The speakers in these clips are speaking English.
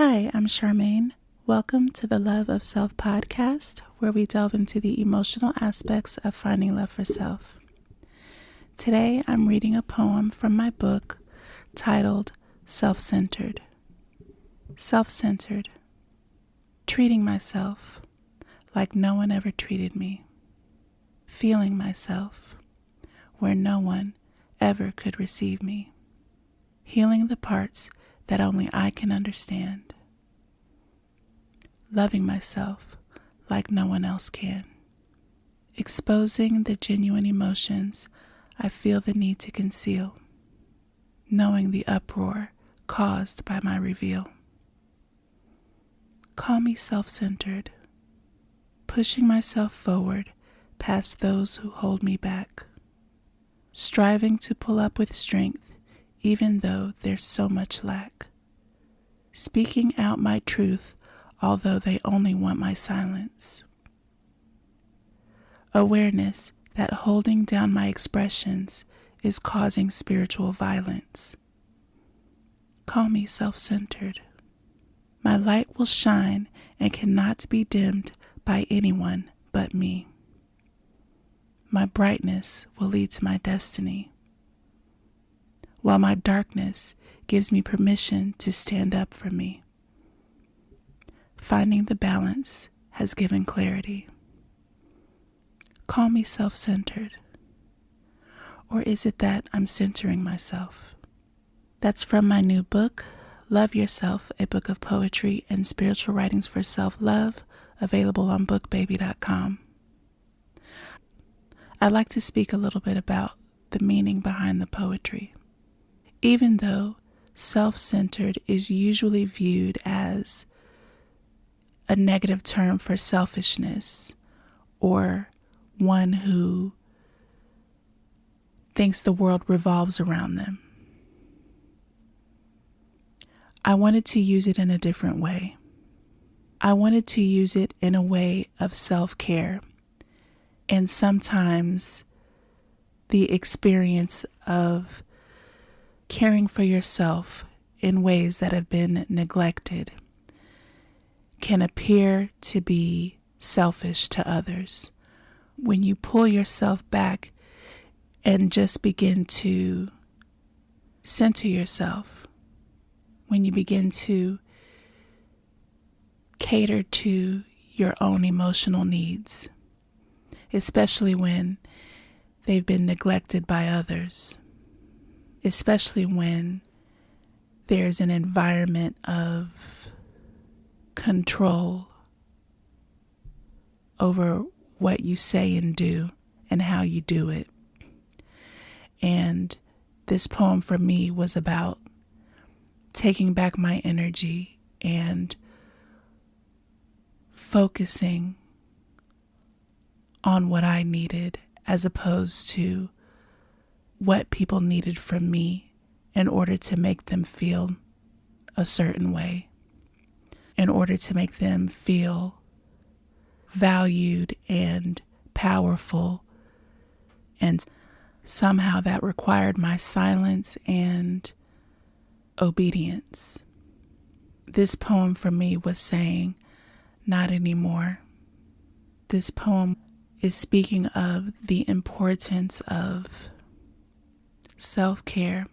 Hi, I'm Charmaine. Welcome to the Love of Self podcast, where we delve into the emotional aspects of finding love for self. Today, I'm reading a poem from my book titled Self-Centered. Self-centered. Treating myself like no one ever treated me. Feeling myself where no one ever could receive me. Healing the parts that only I can understand. Loving myself like no one else can. Exposing the genuine emotions I feel the need to conceal. Knowing the uproar caused by my reveal. Call me self-centered. Pushing myself forward past those who hold me back. Striving to pull up with strength even though there's so much lack. Speaking out my truth although they only want my silence. Awareness that holding down my expressions is causing spiritual violence. Call me self-centered. My light will shine and cannot be dimmed by anyone but me. My brightness will lead to my destiny, while my darkness gives me permission to stand up for me. Finding the balance has given clarity. Call me self-centered. Or is it that I'm centering myself? That's from my new book, Love Yourself, a book of poetry and spiritual writings for self-love, available on bookbaby.com. I'd like to speak a little bit about the meaning behind the poetry. Even though self-centered is usually viewed as a negative term for selfishness or one who thinks the world revolves around them, I wanted to use it in a different way. I wanted to use it in a way of self-care and sometimes the experience of caring for yourself in ways that have been neglected can appear to be selfish to others. When you pull yourself back and just begin to center yourself, when you begin to cater to your own emotional needs, especially when they've been neglected by others, especially when there's an environment of control over what you say and do and how you do it. And this poem for me was about taking back my energy and focusing on what I needed as opposed to what people needed from me in order to make them feel a certain way, in order to make them feel valued and powerful. And somehow that required my silence and obedience. This poem for me was saying, not anymore. This poem is speaking of the importance of self-care,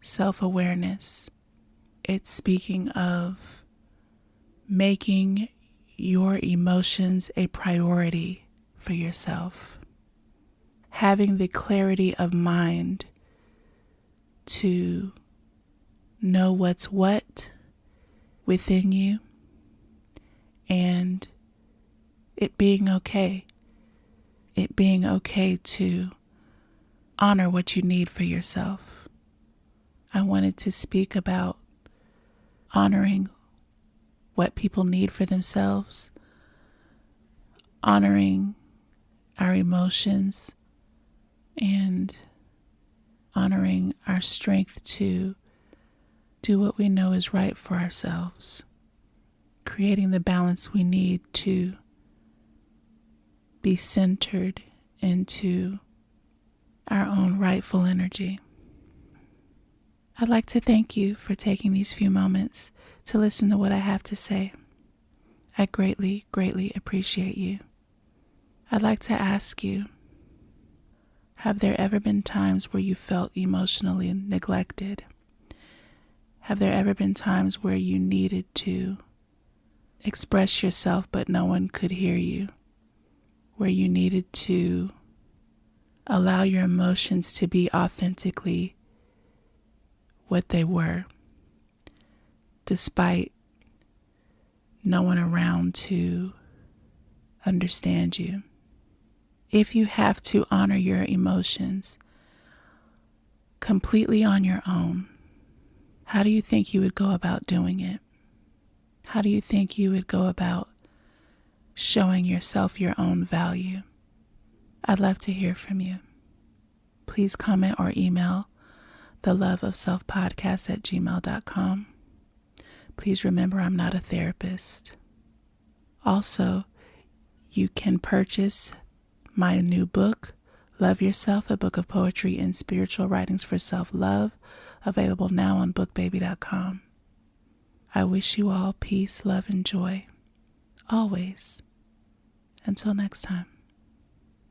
self-awareness. It's speaking of making your emotions a priority for yourself. Having the clarity of mind to know what's what within you and it being okay. It being okay to honor what you need for yourself. I wanted to speak about honoring what people need for themselves, honoring our emotions, and honoring our strength to do what we know is right for ourselves, creating the balance we need to be centered into our own rightful energy. I'd like to thank you for taking these few moments to listen to what I have to say. I greatly, greatly appreciate you. I'd like to ask you, have there ever been times where you felt emotionally neglected? Have there ever been times where you needed to express yourself but no one could hear you? Where you needed to allow your emotions to be authentically what they were, despite no one around to understand you? If you have to honor your emotions completely on your own, how do you think you would go about doing it? How do you think you would go about showing yourself your own value? I'd love to hear from you. Please comment or email theloveofselfpodcast@gmail.com. Please remember, I'm not a therapist. Also, you can purchase my new book, Love Yourself, a book of poetry and spiritual writings for self-love, available now on bookbaby.com. I wish you all peace, love, and joy, always. Until next time.